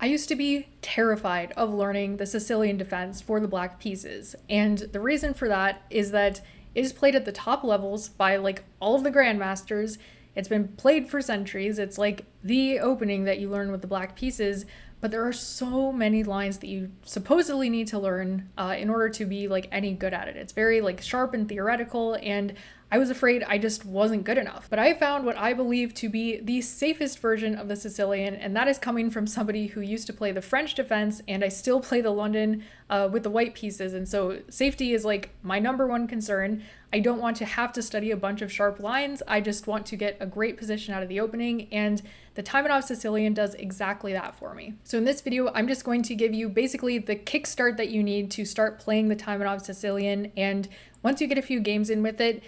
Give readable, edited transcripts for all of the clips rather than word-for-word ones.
I used to be terrified of learning the Sicilian defense for the black pieces, and the reason for that is that it is played at the top levels by like all of the grandmasters. It's been played for centuries. It's like the opening that you learn with the black pieces, but there are so many lines that you supposedly need to learn in order to be like any good at it. It's very like sharp and theoretical, and I was afraid I just wasn't good enough. But I found what I believe to be the safest version of the Sicilian, and that is coming from somebody who used to play the French defense, and I still play the London with the white pieces. And so safety is like my number one concern. I don't want to have to study a bunch of sharp lines. I just want to get a great position out of the opening, and the Taimanov Sicilian does exactly that for me. So in this video, I'm just going to give you basically the kickstart that you need to start playing the Taimanov Sicilian, and once you get a few games in with it,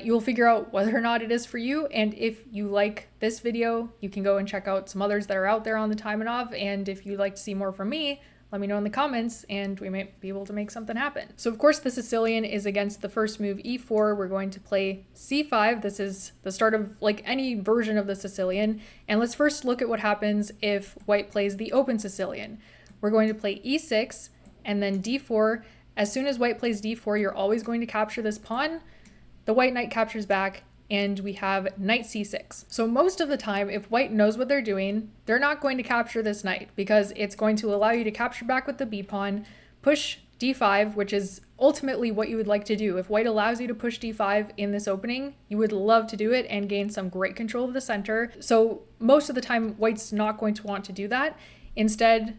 you'll figure out whether or not it is for you. And if you like this video, you can go and check out some others that are out there on the Taimanov. And if you'd like to see more from me, let me know in the comments and we might be able to make something happen. So of course the Sicilian is against the first move e4. We're going to play c5. This is the start of like any version of the Sicilian. And let's first look at what happens if white plays the open Sicilian. We're going to play e6 and then d4. As soon as white plays d4, you're always going to capture this pawn. The white knight captures back, and we have knight c6. So most of the time, if white knows what they're doing, they're not going to capture this knight because it's going to allow you to capture back with the b pawn, push d5, which is ultimately what you would like to do. If white allows you to push d5 in this opening, you would love to do it and gain some great control of the center. So most of the time, white's not going to want to do that. Instead,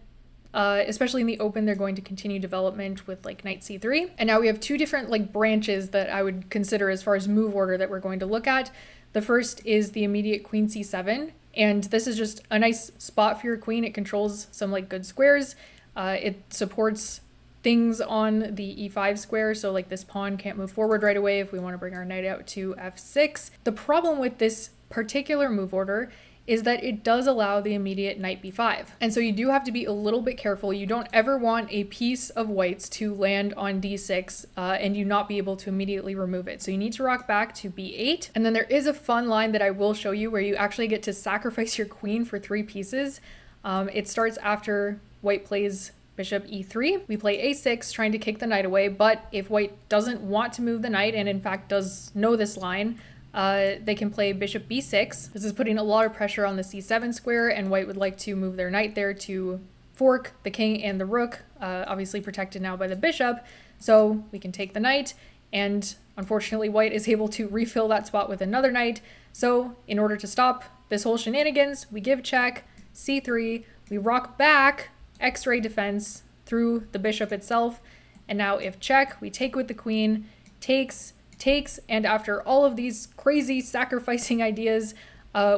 especially in the open, they're going to continue development with like knight c3. And now we have two different like branches that I would consider as far as move order that we're going to look at. The first is the immediate queen c7. And this is just a nice spot for your queen. It controls some like good squares. It supports things on the e5 square. So like this pawn can't move forward right away if we want to bring our knight out to f6. The problem with this particular move order is that it does allow the immediate knight b5. And so you do have to be a little bit careful. You don't ever want a piece of white's to land on d6 and you not be able to immediately remove it. So you need to rock back to b8. And then there is a fun line that I will show you where you actually get to sacrifice your queen for 3 pieces. It starts after white plays bishop e3. We play a6 trying to kick the knight away, but if white doesn't want to move the knight and in fact does know this line, they can play bishop b6. This is putting a lot of pressure on the c7 square, and white would like to move their knight there to fork the king and the rook, obviously protected now by the bishop. So we can take the knight, and unfortunately white is able to refill that spot with another knight. So in order to stop this whole shenanigans, we give check, c3, we rock back, x-ray defense through the bishop itself, and now if check, we take with the queen, takes, and after all of these crazy sacrificing ideas,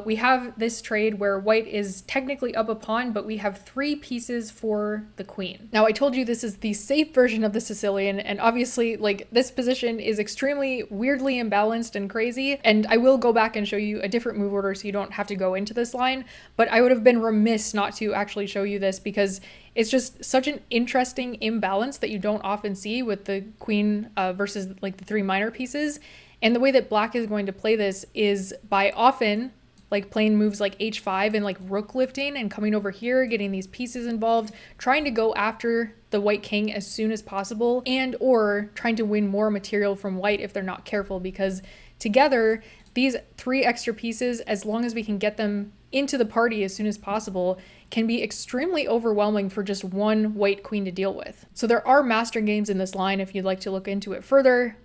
we have this trade where white is technically up a pawn, but we have 3 pieces for the queen. Now, I told you this is the safe version of the Sicilian, and obviously, like, this position is extremely weirdly imbalanced and crazy, and I will go back and show you a different move order so you don't have to go into this line, but I would have been remiss not to actually show you this because it's just such an interesting imbalance that you don't often see with the queen versus like the 3 minor pieces. And the way that black is going to play this is by often like playing moves like h5 and like rook lifting and coming over here, getting these pieces involved, trying to go after the white king as soon as possible, and or trying to win more material from white if they're not careful, because together these 3 extra pieces, as long as we can get them into the party as soon as possible, can be extremely overwhelming for just one white queen to deal with. So there are master games in this line if you'd like to look into it further.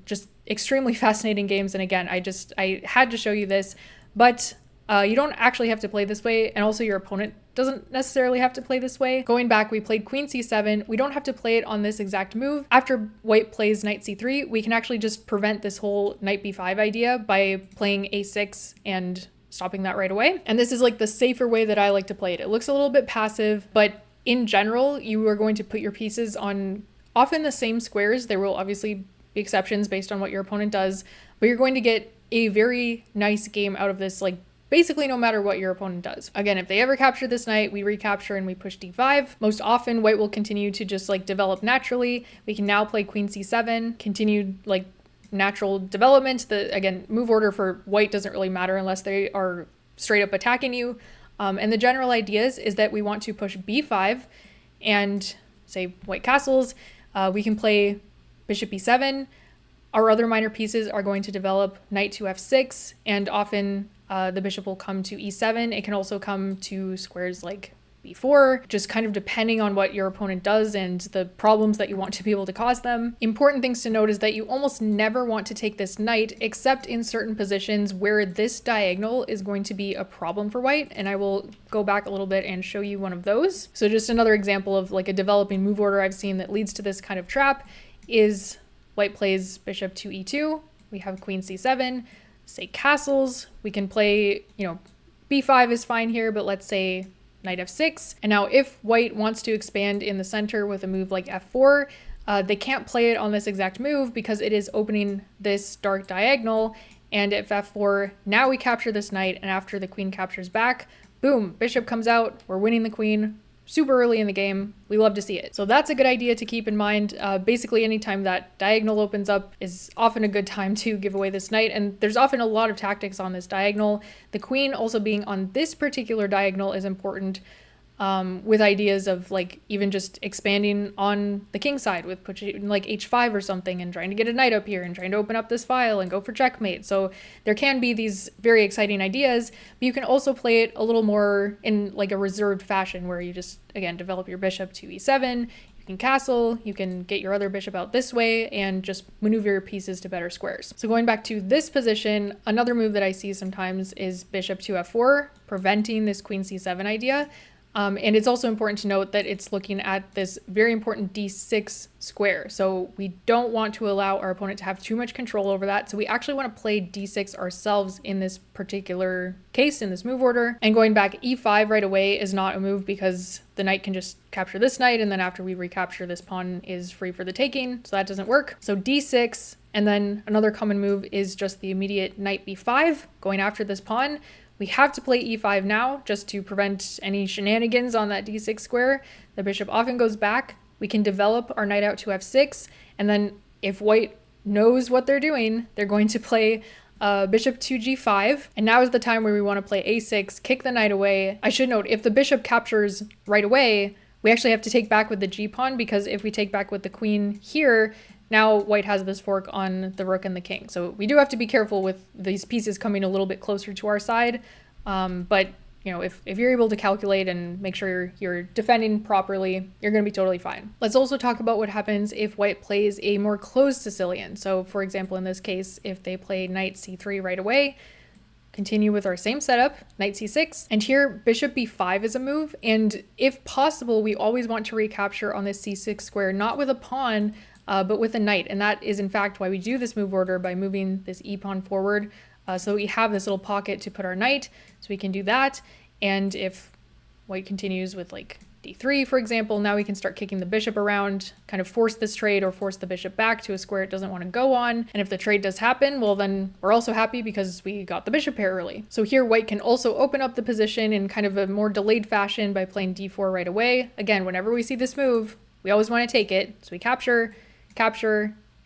Just extremely fascinating games. And again, I had to show you this, but you don't actually have to play this way. And also your opponent doesn't necessarily have to play this way. Going back, we played queen c7. We don't have to play it on this exact move. After white plays knight c3, we can actually just prevent this whole knight b5 idea by playing a6 and stopping that right away. And this is like the safer way that I like to play it. It looks a little bit passive, but in general, you are going to put your pieces on often the same squares. There will obviously be exceptions based on what your opponent does, but you're going to get a very nice game out of this, like basically no matter what your opponent does. Again, if they ever capture this knight, we recapture and we push d5. Most often, white will continue to just like develop naturally. We can now play queen c7, continued like natural development. The again, move order for white doesn't really matter unless they are straight up attacking you. And the general ideas is that we want to push b5 and say white castles. We can play bishop e7. Our other minor pieces are going to develop knight to f6, and often the bishop will come to e7. It can also come to squares like b4, just kind of depending on what your opponent does and the problems that you want to be able to cause them. Important things to note is that you almost never want to take this knight except in certain positions where this diagonal is going to be a problem for white, and I will go back a little bit and show you one of those. So just another example of like a developing move order I've seen that leads to this kind of trap is white plays bishop to e2, we have queen c7, say castles, we can play, b5 is fine here, but let's say knight f6. And now if white wants to expand in the center with a move like f4, they can't play it on this exact move because it is opening this dark diagonal. And if f4, now we capture this knight, and after the queen captures back, boom, bishop comes out, we're winning the queen super early in the game. We love to see it. So that's a good idea to keep in mind. Basically, anytime that diagonal opens up is often a good time to give away this knight, and there's often a lot of tactics on this diagonal. The queen also being on this particular diagonal is important, with ideas of like even just expanding on the king side with pushing like h5 or something and trying to get a knight up here and trying to open up this file and go for checkmate. So there can be these very exciting ideas, but you can also play it a little more in like a reserved fashion where you just, again, develop your bishop to e7, you can castle, you can get your other bishop out this way and just maneuver your pieces to better squares. So going back to this position, another move that I see sometimes is bishop to f4, preventing this queen c7 idea. And it's also important to note that it's looking at this very important d6 square. So we don't want to allow our opponent to have too much control over that. So we actually want to play d6 ourselves in this particular case, in this move order. And going back e5 right away is not a move because the knight can just capture this knight, and then after we recapture, this pawn is free for the taking. So that doesn't work. So d6, and then another common move is just the immediate knight b5, going after this pawn. We have to play e5 now just to prevent any shenanigans on that d6 square. The bishop often goes back. We can develop our knight out to f6, and then if white knows what they're doing, they're going to play bishop to g5, and now is the time where we want to play a6, kick the knight away. I should note, if the bishop captures right away, we actually have to take back with the g-pawn, because if we take back with the queen here, now white has this fork on the rook and the king. So we do have to be careful with these pieces coming a little bit closer to our side. But if you're able to calculate and make sure you're defending properly, you're going to be totally fine. Let's also talk about what happens if white plays a more closed Sicilian. So for example, in this case, if they play knight c3 right away, continue with our same setup, knight c6, and here bishop b5 is a move. And if possible, we always want to recapture on this c6 square, not with a pawn, but with a knight. And that is in fact why we do this move order, by moving this e-pawn forward, so we have this little pocket to put our knight, so we can do that. And if white continues with like d3, for example, now we can start kicking the bishop around, kind of force this trade or force the bishop back to a square it doesn't want to go on. And if the trade does happen, well, then we're also happy because we got the bishop pair early. So here white can also open up the position in kind of a more delayed fashion by playing d4 right away. Again, whenever we see this move, we always want to take it. So we capture,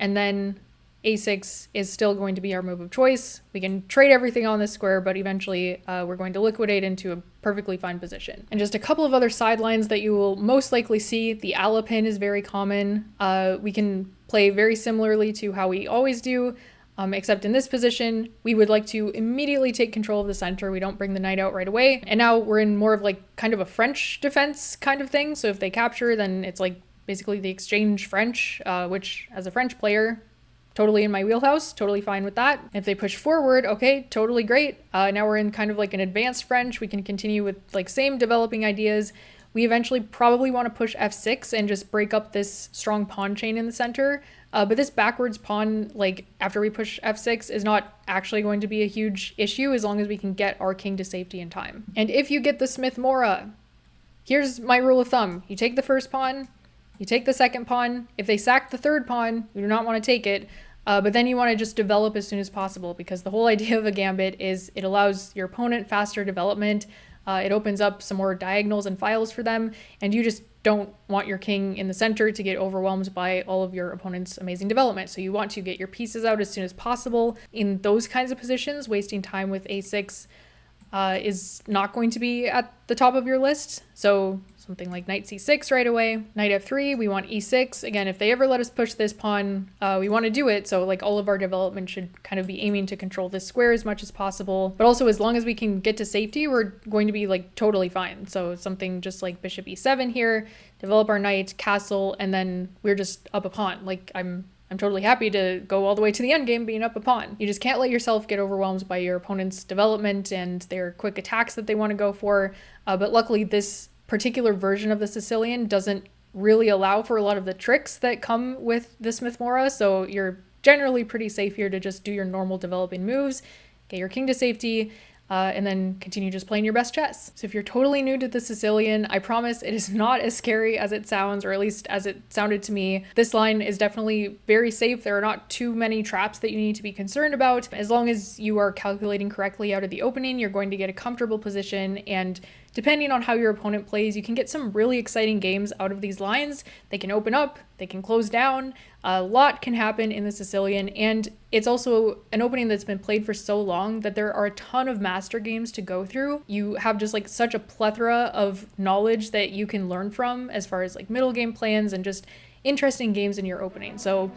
and then a6 is still going to be our move of choice. We can trade everything on this square, but eventually we're going to liquidate into a perfectly fine position. And just a couple of other sidelines that you will most likely see. The Alapin is very common. We can play very similarly to how we always do, except in this position, we would like to immediately take control of the center. We don't bring the knight out right away. And now we're in more of like kind of a French defense kind of thing. So if they capture, then it's like basically the exchange French, which as a French player, totally in my wheelhouse, totally fine with that. If they push forward, okay, totally great. Now we're in kind of like an advanced French. We can continue with like same developing ideas. We eventually probably want to push f6 and just break up this strong pawn chain in the center. But this backwards pawn, like after we push f6, is not actually going to be a huge issue as long as we can get our king to safety in time. And if you get the Smith-Morra, here's my rule of thumb. You take the first pawn, you take the second pawn. If they sack the third pawn, you do not want to take it. But then you want to just develop as soon as possible, because the whole idea of a gambit is it allows your opponent faster development. It opens up some more diagonals and files for them, and you just don't want your king in the center to get overwhelmed by all of your opponent's amazing development. So you want to get your pieces out as soon as possible. In those kinds of positions, wasting time with a6 is not going to be at the top of your list. So something like knight c6 right away, knight f3, we want e6. Again, if they ever let us push this pawn, we want to do it. So like all of our development should kind of be aiming to control this square as much as possible. But also as long as we can get to safety, we're going to be like totally fine. So something just like bishop e7 here, develop our knight, castle, and then we're just up a pawn. Like I'm totally happy to go all the way to the endgame being up a pawn. You just can't let yourself get overwhelmed by your opponent's development and their quick attacks that they want to go for. But luckily this particular version of the Sicilian doesn't really allow for a lot of the tricks that come with the Smith Morra, so you're generally pretty safe here to just do your normal developing moves, get your king to safety, and then continue just playing your best chess. So if you're totally new to the Sicilian, I promise it is not as scary as it sounds, or at least as it sounded to me. This line is definitely very safe. There are not too many traps that you need to be concerned about. As long as you are calculating correctly out of the opening, you're going to get a comfortable position, and depending on how your opponent plays, you can get some really exciting games out of these lines. They can open up, they can close down, a lot can happen in the Sicilian, and it's also an opening that's been played for so long that there are a ton of master games to go through. You have just like such a plethora of knowledge that you can learn from as far as like middle game plans and just interesting games in your opening. So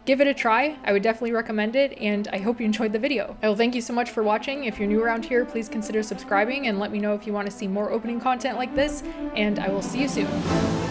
give it a try. I would definitely recommend it, and I hope you enjoyed the video. I will thank you so much for watching. If you're new around here, please consider subscribing and let me know if you want to see more opening content like this, and I will see you soon.